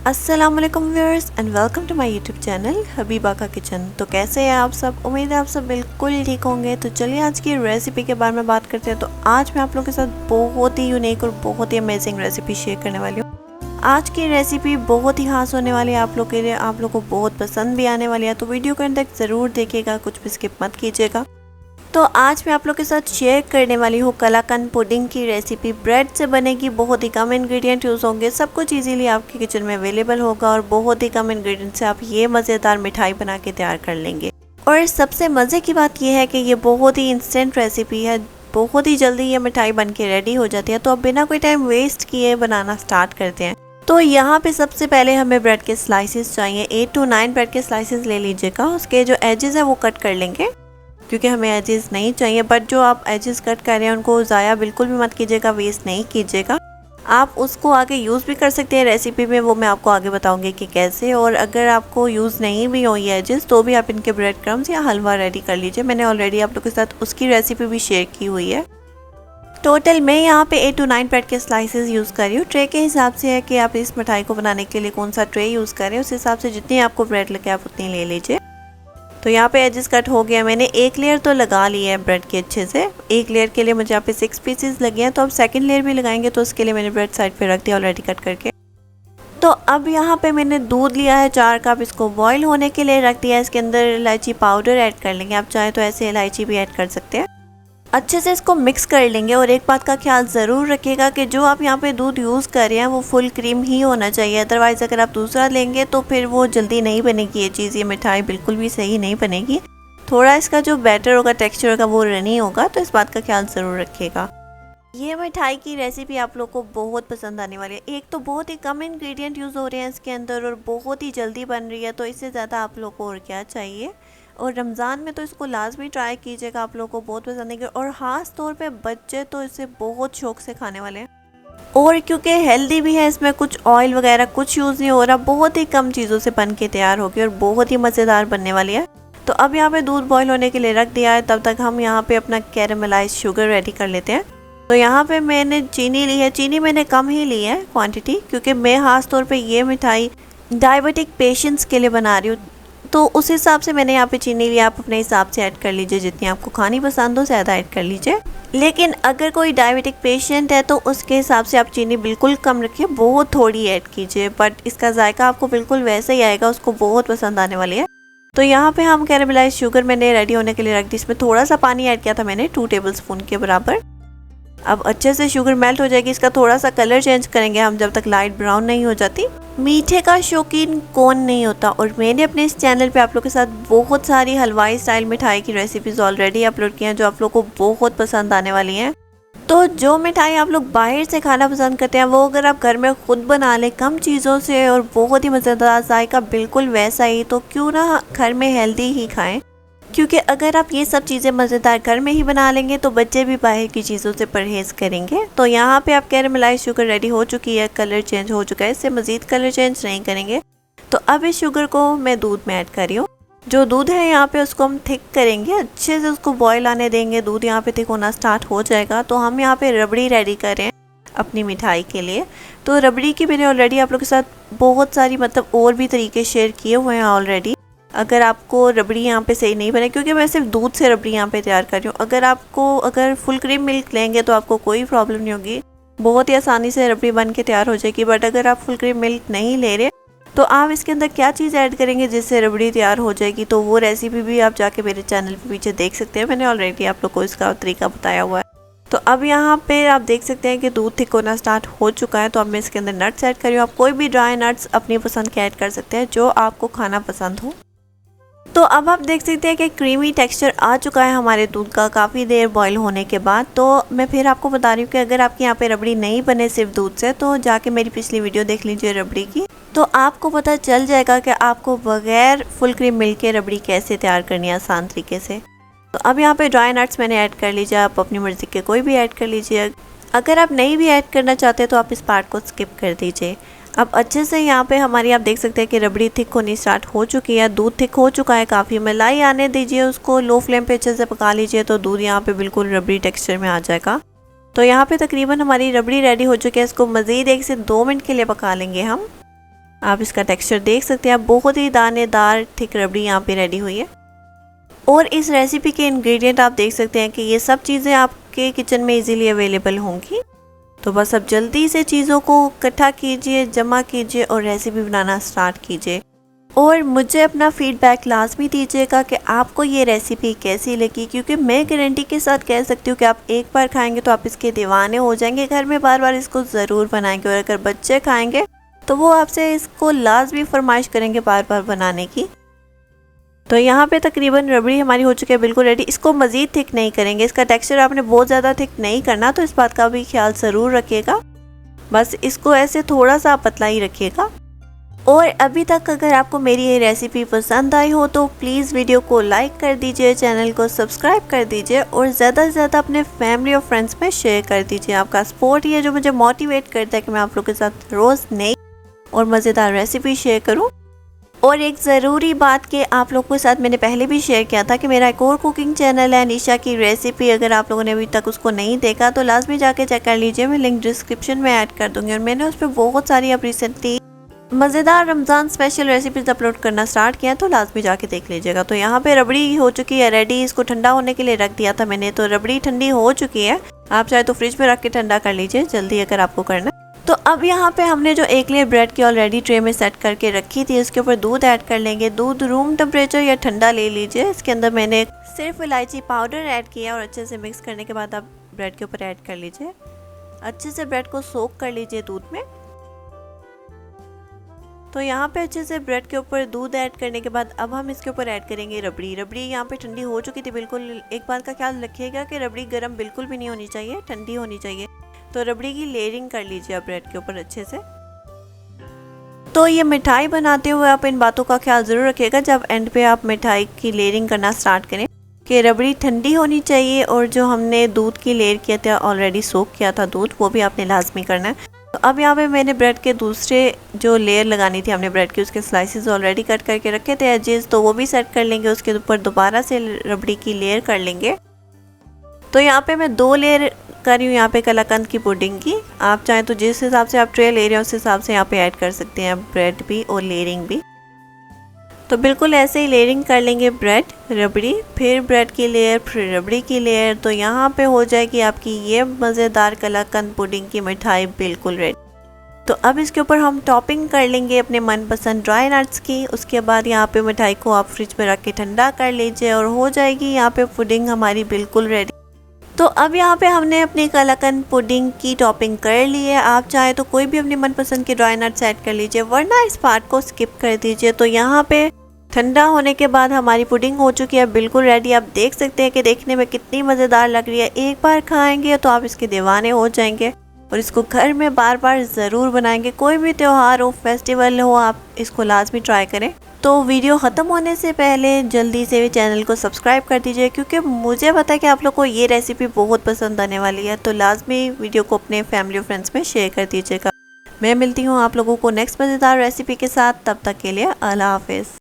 अस्सलाम वालेकुम viewers and welcome to my YouTube channel Habiba का किचन। तो कैसे हैं आप सब? उम्मीद है आप सब बिल्कुल ठीक होंगे। तो चलिए आज की रेसिपी के बारे में बात करते हैं। तो आज मैं आप लोगों के साथ बहुत ही यूनिक और बहुत ही अमेजिंग रेसिपी शेयर करने वाली हूँ। आज की रेसिपी बहुत ही खास होने वाली है आप लोग के लिए, आप लोग को बहुत पसंद भी आने वाली है। तो वीडियो को अंत तक ज़रूर देखिएगा, कुछ भी स्किप मत कीजिएगा। तो आज मैं आप लोग के साथ शेयर करने वाली हूँ कलाकंद पुडिंग की रेसिपी। ब्रेड से बनेगी, बहुत ही कम इंग्रेडिएंट यूज़ होंगे, सब कुछ इजीली आपके किचन में अवेलेबल होगा और बहुत ही कम इंग्रेडिएंट से आप ये मज़ेदार मिठाई बना के तैयार कर लेंगे। और सबसे मज़े की बात यह है कि ये बहुत ही इंस्टेंट रेसिपी है, बहुत ही जल्दी ये मिठाई बन के रेडी हो जाती है। तो अब बिना कोई टाइम वेस्ट किए बनाना स्टार्ट करते हैं। तो यहाँ पे सबसे पहले हमें ब्रेड के स्लाइसेस चाहिए। 8 to 9 ब्रेड के स्लाइसेस ले लीजिएगा। उसके जो एजेस है वो कट कर लेंगे क्योंकि हमें एजेस नहीं चाहिए। बट जो आप एजेस कट कर रहे हैं उनको ज़ाया बिल्कुल भी मत कीजिएगा, वेस्ट नहीं कीजिएगा। आप उसको आगे यूज़ भी कर सकते हैं रेसिपी में, वो मैं आपको आगे बताऊंगी कि कैसे। और अगर आपको यूज़ नहीं भी हो ये एजेस तो भी आप इनके ब्रेड क्रम्स या हलवा रेडी कर लीजिए। मैंने ऑलरेडी आप लोग के साथ उसकी रेसिपी भी शेयर की हुई है। टोटल मैं यहाँ पे 8 to 9 ब्रेड के स्लाइसेस यूज़ कर रही हूँ। ट्रे के हिसाब से है कि आप इस मिठाई को बनाने के लिए कौन सा ट्रे यूज़ करें, उस हिसाब से जितनी आपको ब्रेड लगे आप उतनी ले लीजिए। तो यहाँ पे एजेस कट हो गया, मैंने एक लेयर तो लगा ली है ब्रेड के अच्छे से। एक लेयर के लिए मुझे यहाँ पे 6 पीसेस लगे हैं। तो अब सेकंड लेयर भी लगाएंगे तो उसके लिए मैंने ब्रेड साइड पे रख दिया ऑलरेडी कट करके। तो अब यहाँ पे मैंने दूध लिया है 4 कप, इसको बॉईल होने के लिए रख दिया है। इसके अंदर इलायची पाउडर ऐड कर लेंगे, आप चाहे तो ऐसे इलायची भी ऐड कर सकते हैं। अच्छे से इसको मिक्स कर लेंगे। और एक बात का ख्याल ज़रूर रखिएगा कि जो आप यहाँ पे दूध यूज़ कर रहे हैं वो फुल क्रीम ही होना चाहिए। अदरवाइज़ अगर आप दूसरा लेंगे तो फिर वो जल्दी नहीं बनेगी ये चीज़, ये मिठाई बिल्कुल भी सही नहीं बनेगी। थोड़ा इसका जो बैटर होगा, टेक्सचर होगा, वो रनी होगा। तो इस बात का ख्याल ज़रूर रखिएगा। ये मिठाई की रेसिपी आप लोग को बहुत पसंद आने वाली है। एक तो बहुत ही कम इंग्रेडिएंट यूज़ हो रहे हैं इसके अंदर और बहुत ही जल्दी बन रही है, तो इससे ज़्यादा आप लोग को और क्या चाहिए। और रमज़ान में तो इसको लाजमी ट्राई कीजिएगा, आप लोगों को बहुत पसंद आएगी। और ख़ास तौर पे बच्चे तो इसे बहुत शौक से खाने वाले हैं। और क्योंकि हेल्दी भी है, इसमें कुछ ऑयल वगैरह कुछ यूज़ नहीं हो रहा, बहुत ही कम चीज़ों से बन के तैयार होगी और बहुत ही मज़ेदार बनने वाली है। तो अब यहाँ पे दूध बॉईल होने के लिए रख दिया है। तब तक हम यहाँ पे अपना कैरेमलाइज शुगर रेडी कर लेते हैं। तो यहाँ पे मैंने चीनी ली है, चीनी मैंने कम ही ली है क्वांटिटी, क्योंकि मैं ख़ास तौर पे ये मिठाई डायबिटिक पेशेंट्स के लिए बना रही हूँ। तो उस हिसाब से मैंने यहाँ पे चीनी लिया, आप अपने हिसाब से ऐड कर लीजिए, जितनी आपको खानी पसंद हो ज़्यादा ऐड कर लीजिए। लेकिन अगर कोई डायबिटिक पेशेंट है तो उसके हिसाब से आप चीनी बिल्कुल कम रखिए, बहुत थोड़ी ऐड कीजिए। बट इसका जायका आपको बिल्कुल वैसे ही आएगा, उसको बहुत पसंद आने वाली है। तो यहाँ पे हम कैरेमलाइज शुगर मैंने रेडी होने के लिए रख दी। इसमें थोड़ा सा पानी ऐड किया था मैंने, 2 टेबलस्पून के बराबर। अब अच्छे से शुगर मेल्ट हो जाएगी, इसका थोड़ा सा कलर चेंज करेंगे हम जब तक लाइट ब्राउन नहीं हो जाती। मीठे का शौकीन कौन नहीं होता, और मैंने अपने इस चैनल पे आप लोग के साथ बहुत सारी हलवाई स्टाइल मिठाई की रेसिपीज़ ऑलरेडी अपलोड की हैं जो आप लोग को बहुत पसंद आने वाली हैं। तो जो मिठाई आप लोग बाहर से खाना पसंद करते हैं वो अगर आप घर में खुद बना लें कम चीज़ों से और बहुत ही मज़ेदार, जायका बिल्कुल वैसा ही, तो क्यों ना घर में हेल्दी ही खाएं। क्योंकि अगर आप ये सब चीज़ें मज़ेदार घर में ही बना लेंगे तो बच्चे भी बाहर की चीज़ों से परहेज़ करेंगे। तो यहाँ पे आप कैरेमलाइज शुगर रेडी हो चुकी है, कलर चेंज हो चुका है, इससे मज़ीद कलर चेंज नहीं करेंगे। तो अब इस शुगर को मैं दूध में ऐड कर रही हूँ। जो दूध है यहाँ पे उसको हम थिक करेंगे, अच्छे से उसको बॉयल आने देंगे। दूध यहाँ पे थिक होना स्टार्ट हो जाएगा तो हम यहाँ पे रबड़ी रेडी करें अपनी मिठाई के लिए। तो रबड़ी की मैंने ऑलरेडी आप लोग के साथ बहुत सारी और भी तरीके शेयर किए हुए हैं ऑलरेडी। अगर आपको रबड़ी यहाँ पे सही नहीं बने, क्योंकि मैं सिर्फ दूध से रबड़ी यहाँ पे तैयार कर रही हूँ, अगर फुल क्रीम मिल्क लेंगे तो आपको कोई प्रॉब्लम नहीं होगी, बहुत ही आसानी से रबड़ी बन के तैयार हो जाएगी। बट अगर आप फुल क्रीम मिल्क नहीं ले रहे तो आप इसके अंदर क्या चीज़ ऐड करेंगे जिससे रबड़ी तैयार हो जाएगी, तो वो रेसिपी भी आप जाके मेरे चैनल पे पीछे देख सकते हैं। मैंने ऑलरेडी आप लोग को इसका तरीका बताया हुआ है। तो अब यहाँ पे आप देख सकते हैं कि दूध थिक होना स्टार्ट हो चुका है। तो अब मैं इसके अंदर नट्स ऐड कर रही हूँ। आप कोई भी ड्राई नट्स अपनी पसंद के ऐड कर सकते हैं जो आपको खाना पसंद हो। तो अब आप देख सकते हैं कि क्रीमी टेक्सचर आ चुका है हमारे दूध का काफ़ी देर बॉईल होने के बाद। तो मैं फिर आपको बता रही हूँ कि अगर आपके यहाँ पे रबड़ी नहीं बने सिर्फ दूध से तो जाके मेरी पिछली वीडियो देख लीजिए रबड़ी की, तो आपको पता चल जाएगा कि आपको बगैर फुल क्रीम मिल्क के रबड़ी कैसे तैयार करनी है आसान तरीके से। तो अब यहाँ पे ड्राई नट्स मैंने ऐड कर लीजिए, आप अपनी मर्ज़ी के कोई भी ऐड कर लीजिए। अगर आप नहीं भी ऐड करना चाहते तो आप इस पार्ट को स्किप कर दीजिए। अब अच्छे से यहाँ पे हमारी आप देख सकते हैं कि रबड़ी थिक होनी स्टार्ट हो चुकी है, दूध थिक हो चुका है काफ़ी। मलाई आने दीजिए, उसको लो फ्लेम पे अच्छे से पका लीजिए तो दूध यहाँ पे बिल्कुल रबड़ी टेक्सचर में आ जाएगा। तो यहाँ पे तकरीबन हमारी रबड़ी रेडी हो चुकी है। इसको मज़ीद 1 से 2 मिनट के लिए पका लेंगे हम। आप इसका टेक्सचर देख सकते हैं, बहुत ही दानेदार थिक रबड़ी यहाँ पे रेडी हुई है। और इस रेसिपी के इंग्रेडिएंट आप देख सकते हैं कि ये सब चीज़ें आपके किचन में इजीली अवेलेबल होंगी। तो बस अब जल्दी से चीज़ों को इकट्ठा कीजिए, जमा कीजिए और रेसिपी बनाना स्टार्ट कीजिए। और मुझे अपना फीडबैक लाजमी दीजिएगा कि आपको ये रेसिपी कैसी लगी, क्योंकि मैं गारंटी के साथ कह सकती हूँ कि आप एक बार खाएंगे तो आप इसके दीवाने हो जाएंगे, घर में बार बार इसको ज़रूर बनाएंगे। और अगर बच्चे खाएंगे तो वो आपसे इसको लाजमी फरमाइश करेंगे बार बार बनाने की। तो यहाँ पे तकरीबन रबड़ी हमारी हो चुकी है बिल्कुल रेडी। इसको मज़ीद थिक नहीं करेंगे, इसका टेक्सचर आपने बहुत ज़्यादा थिक नहीं करना, तो इस बात का भी ख्याल ज़रूर रखिएगा। बस इसको ऐसे थोड़ा सा पतला ही रखिएगा। और अभी तक अगर आपको मेरी ये रेसिपी पसंद आई हो तो प्लीज़ वीडियो को लाइक कर दीजिए, चैनल को सब्सक्राइब कर दीजिए और ज़्यादा से ज़्यादा अपने फैमिली और फ्रेंड्स में शेयर कर दीजिए। आपका सपोर्ट ही है जो मुझे मोटिवेट करता है कि मैं आप लोगों के साथ रोज़ नई और मज़ेदार रेसिपी शेयर करूं। और एक ज़रूरी बात कि आप लोगों के साथ मैंने पहले भी शेयर किया था कि मेरा एक और कुकिंग चैनल है निशा की रेसिपी। अगर आप लोगों ने अभी तक उसको नहीं देखा तो लाजमी जाके चेक कर लीजिए, मैं लिंक डिस्क्रिप्शन में ऐड कर दूँगी। और मैंने उस पर बहुत सारी अब रिसेंटली मज़ेदार रमज़ान स्पेशल रेसिपीज़ अपलोड करना स्टार्ट किया, तो लाजमी जाके देख लीजिएगा। तो यहाँ पे रबड़ी हो चुकी है रेडी, इसको ठंडा होने के लिए रख दिया था मैंने, तो रबड़ी ठंडी हो चुकी है। आप चाहे तो फ्रिज में रख के ठंडा कर लीजिए जल्दी अगर आपको करना। तो अब यहाँ पे हमने जो एक लेयर ब्रेड की ऑलरेडी ट्रे में सेट करके रखी थी, उसके ऊपर दूध ऐड कर लेंगे। दूध रूम टेम्परेचर या ठंडा ले लीजिए। इसके अंदर मैंने सिर्फ इलायची पाउडर ऐड किया और अच्छे से मिक्स करने के बाद आप ब्रेड के ऊपर ऐड कर लीजिए। अच्छे से ब्रेड को सोक कर लीजिए दूध में। तो यहाँ पे अच्छे से ब्रेड के ऊपर दूध ऐड करने के बाद अब हम इसके ऊपर ऐड करेंगे रबड़ी। रबड़ी यहाँ पे ठंडी हो चुकी थी बिल्कुल। एक बात का ख्याल रखिएगा कि रबड़ी गर्म बिल्कुल भी नहीं होनी चाहिए, ठंडी होनी चाहिए। तो रबड़ी की लेयरिंग कर लीजिए आप ब्रेड के ऊपर अच्छे से। तो ये मिठाई बनाते हुए आप इन बातों का ख्याल ज़रूर रखिएगा जब एंड पे आप मिठाई की लेयरिंग करना स्टार्ट करें कि रबड़ी ठंडी होनी चाहिए और जो हमने दूध की लेयर किया था, ऑलरेडी सोक किया था दूध, वो भी आपने लाजमी करना है। तो अब यहाँ पे मैंने ब्रेड के दूसरे जो लेयर लगानी थी हमने ब्रेड की, उसके स्लाइसेस ऑलरेडी कट करके रखे थे एजेस, तो वो भी सेट कर लेंगे। उसके ऊपर दोबारा से रबड़ी की लेयर कर लेंगे। तो यहाँ पे मैं 2 लेयर कर रही हूँ यहाँ पे कलाकंद की पुडिंग की। आप चाहें तो जिस हिसाब से आप ट्रे ले रहे हैं उस हिसाब से यहाँ पे ऐड कर सकते हैं ब्रेड भी और लेयरिंग भी। तो बिल्कुल ऐसे ही लेयरिंग कर लेंगे ब्रेड, रबड़ी, फिर ब्रेड की लेयर, फिर रबड़ी की लेयर। तो यहाँ पे हो जाएगी आपकी ये मज़ेदार कलाकंद पुडिंग की मिठाई बिल्कुल रेडी। तो अब इसके ऊपर हम टॉपिंग कर लेंगे अपने मनपसंद ड्राई नट्स की। उसके बाद यहाँ पे मिठाई को आप फ्रिज में रख के ठंडा कर लीजिए और हो जाएगी यहाँ पे पुडिंग हमारी बिल्कुल रेडी। तो अब यहाँ पे हमने अपनी कलाकंद पुडिंग की टॉपिंग कर ली है। आप चाहे तो कोई भी अपनी मनपसंद के ड्राई नट्स ऐड कर लीजिए, वरना इस पार्ट को स्किप कर दीजिए। तो यहाँ पे ठंडा होने के बाद हमारी पुडिंग हो चुकी है बिल्कुल रेडी। आप देख सकते हैं कि देखने में कितनी मज़ेदार लग रही है। एक बार खाएंगे तो आप इसके दीवाने हो जाएंगे और इसको घर में बार बार ज़रूर बनाएंगे। कोई भी त्यौहार हो, फेस्टिवल हो, आप इसको लाजमी ट्राई करें। तो वीडियो ख़त्म होने से पहले जल्दी से चैनल को सब्सक्राइब कर दीजिए, क्योंकि मुझे पता है कि आप लोग को ये रेसिपी बहुत पसंद आने वाली है। तो लाजमी वीडियो को अपने फैमिली और फ्रेंड्स में शेयर कर दीजिएगा। मैं मिलती हूँ आप लोगों को नेक्स्ट मज़ेदार रेसिपी के साथ। तब तक के लिए अल्लाह हाफिज़।